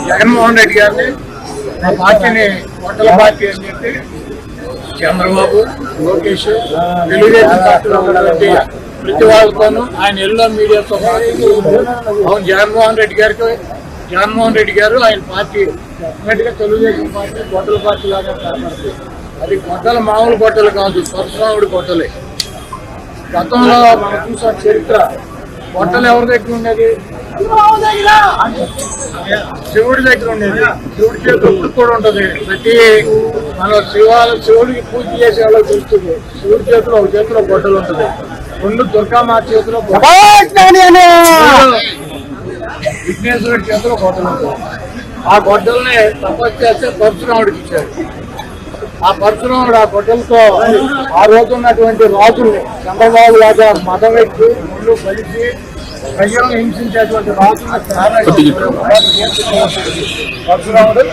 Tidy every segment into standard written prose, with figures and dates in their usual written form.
జగన్మోహన్ రెడ్డి గారిని ఆ పార్టీని హోటల్ పార్టీ అని చెప్పి చంద్రబాబు, లోకేష్, తెలుగుదేశం పార్టీలో ఉన్నటువంటి ప్రతి వాళ్ళతోనూ ఆయన ఎల్లో మీడియాతో అవును జగన్మోహన్ రెడ్డి గారు ఆయన పార్టీ అన్నట్టుగా తెలుగుదేశం పార్టీ గొడ్డల పార్టీ లాగా కనపడుతుంది. అది గొడ్డలు మామూలు గొడ్డలు కాదు, పరశురాముడి గొడ్డలే. గతంలో మనం చూసిన చరిత్ర గొడ్డలు ఎవరి దగ్గర ఉండేది? శివుడి దగ్గర ఉండేది. శివుడి చేతిలో కూడా ఉంటుంది. ప్రతి మన శివుడికి పూజ చేసే వాళ్ళకి తెలుస్తుంది. శివుడి చేతిలో ఒక చేతిలో గొడ్డలు ఉంటుంది, రెండు దుర్గామాత చేతిలో, విఘ్నేశ్వరుడి చేతిలో గొడ్డలు ఉంటుంది. ఆ గొడ్డల్ని తపస్సు చేస్తే పరశురాముడికి ఇచ్చారు. ఆ పరశురాముడు ఆ గొడ్డలతో ఆ రోజు ఉన్నటువంటి రాజుల్ని చంద్రబాబు లాగా మతం వ్యక్తి ముందు కలిసి ప్రజలను హింసించేటువంటి రాజుల్ని పరశురాముడు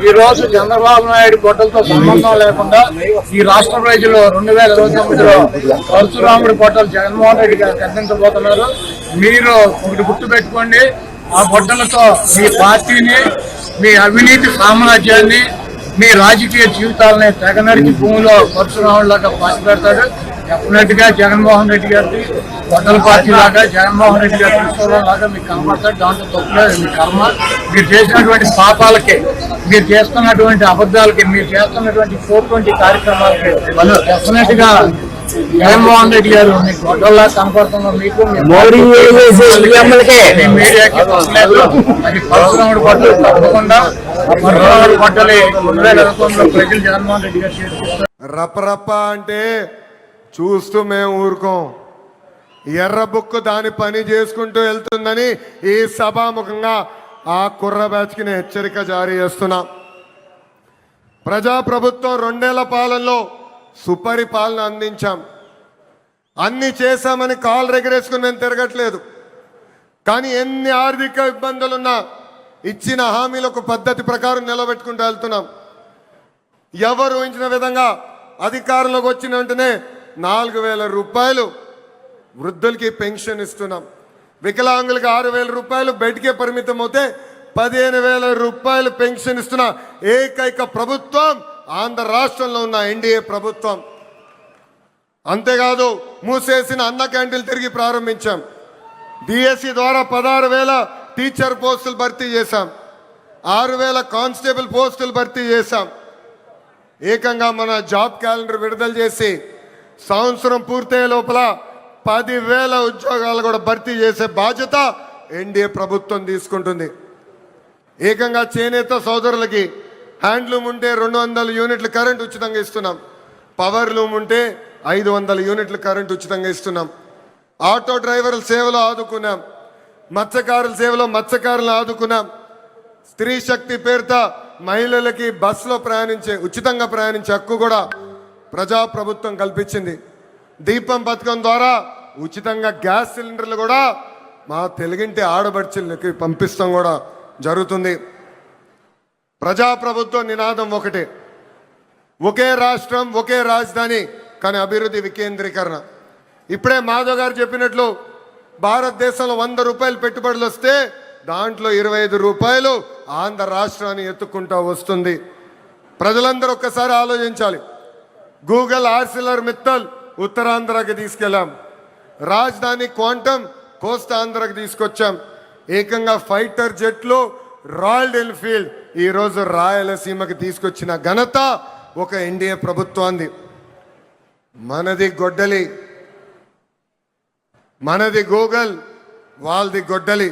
ఈ రోజు చంద్రబాబు నాయుడు గొడ్డలతో సంబంధం లేకుండా ఈ రాష్ట్ర ప్రజలు 2029లో పరశురాముడి గొడ్డలు జగన్మోహన్ రెడ్డి గారు కట్టించబోతున్నారు. మీరు ఒకటి గుర్తు పెట్టుకోండి, ఆ గొడ్డలతో మీ పార్టీని, మీ అవినీతి సామ్రాజ్యాన్ని, మీ రాజకీయ జీవితాలని తెగనరికి భూమిలో పరశురాముడిలాగా పాతి పెడతాడు. డెఫినెట్ గా జగన్మోహన్ రెడ్డి గారికి గొడ్డల పార్టీ లాగా, జగన్మోహన్ రెడ్డి గారి తీసుకోవడం లాగా మీకు కనపడతాడు. దాంట్లో తప్పులేదు. మీ కర్మ, మీరు చేసినటువంటి పాపాలకి, మీరు చేస్తున్నటువంటి అబద్ధాలకి, మీరు చేస్తున్నటువంటి 420 కార్యక్రమాలకి డెఫినెట్ గా జగన్మోహన్ రెడ్డి గారు మీకు గొడ్డల్లా కనపడుతున్నారు. మీకు మీడియాకి లేదు. అది పరశురాముడి గొడ్డలు తప్పకుండా పరశురాముడి గొడ్డలి 2029లో ప్రజలు జగన్మోహన్ రెడ్డి గారు చేస్తారు. రపరప్ప అంటే చూస్తూ మేము ఊరుకోం. ఎర్ర బుక్కు దాని పని చేసుకుంటూ వెళ్తుందని ఈ సభాముఖంగా ఆ కుర్ర బ్యాచ్కి నేను హెచ్చరిక జారీ చేస్తున్నా. ప్రజాప్రభుత్వం 2 ఏళ్ల పాలనలో సుపరిపాలన అందించాం. అన్ని చేశామని కాలు రెగరేసుకుని మేము తిరగట్లేదు. కానీ ఎన్ని ఆర్థిక ఇబ్బందులున్నా ఇచ్చిన హామీలకు పద్ధతి ప్రకారం నిలబెట్టుకుంటూ వెళ్తున్నాం. ఎవరు ఊహించిన విధంగా అధికారంలోకి వచ్చిన వెంటనే 4,000 రూపాయలు వృద్ధులకి పెన్షన్ ఇస్తున్నాం. వికలాంగులకి 6,000 రూపాయలు బెడ్కే పరిమితం అవుతే 15,000 రూపాయలు పెన్షన్ ఇస్తున్న ఏకైక ప్రభుత్వం ఆంధ్ర రాష్ట్రంలో ఉన్న ఎన్డీఏ ప్రభుత్వం. అంతేకాదు మూసేసిన అన్న క్యాంటీన్లు తిరిగి ప్రారంభించాం. డిఎస్సి ద్వారా 16,000 టీచర్ పోస్టులు భర్తీ చేశాం. 6,000 కానిస్టేబుల్ పోస్టులు భర్తీ చేశాం. ఏకంగా మన జాబ్ క్యాలెండర్ విడుదల చేసి సంవత్సరం పూర్తయ్యే లోపల 10,000 ఉద్యోగాలు కూడా భర్తీ చేసే బాధ్యత ఎన్డీఏ ప్రభుత్వం తీసుకుంటుంది. ఏకంగా చేనేత సోదరులకి హ్యాండ్లూమ్ ఉంటే 200 యూనిట్లు కరెంట్ ఉచితంగా ఇస్తున్నాం. పవర్ లూమ్ ఉంటే 500 యూనిట్లు కరెంట్ ఉచితంగా ఇస్తున్నాం. ఆటో డ్రైవర్ల సేవలో ఆదుకున్నాం. మత్స్యకారుల సేవలో మత్స్యకారులను ఆదుకున్నాం. స్త్రీ శక్తి పేరుతో మహిళలకి బస్సులో ఉచితంగా ప్రయాణించే హక్కు కూడా ప్రజాప్రభుత్వం కల్పించింది. దీపం పథకం ద్వారా ఉచితంగా గ్యాస్ సిలిండర్లు కూడా మా తెలుగింటి ఆడబడుచులకి పంపిస్తాం కూడా జరుగుతుంది. ప్రజాప్రభుత్వం నినాదం ఒకటే, ఒకే రాష్ట్రం ఒకే రాజధాని, కానీ అభివృద్ధి వికేంద్రీకరణ. ఇప్పుడే మాధవ్ గారు చెప్పినట్లు భారతదేశంలో 100 రూపాయలు పెట్టుబడులు వస్తే దాంట్లో 25 రూపాయలు ఆంధ్ర రాష్ట్రాన్ని ఎత్తుకుంటూ వస్తుంది. ప్రజలందరూ ఒక్కసారి ఆలోచించాలి. గూగుల్ ఆర్సిలర్ మిత్తల్ ఉత్తరాంధ్రకి తీసుకెళ్ళాం. రాజధాని క్వాంటమ్ కోస్తాంధ్రకి తీసుకొచ్చాం. ఏకంగా ఫైటర్ జెట్లు రాయల్ ఎన్ఫీల్డ్ ఈరోజు రాయలసీమకి తీసుకొచ్చిన ఘనత ఒక ఎన్డీఏ ప్రభుత్వాన్ని. మనది గొడ్డలి, మనది గూగుల్, వాళ్ళది గొడ్డలి.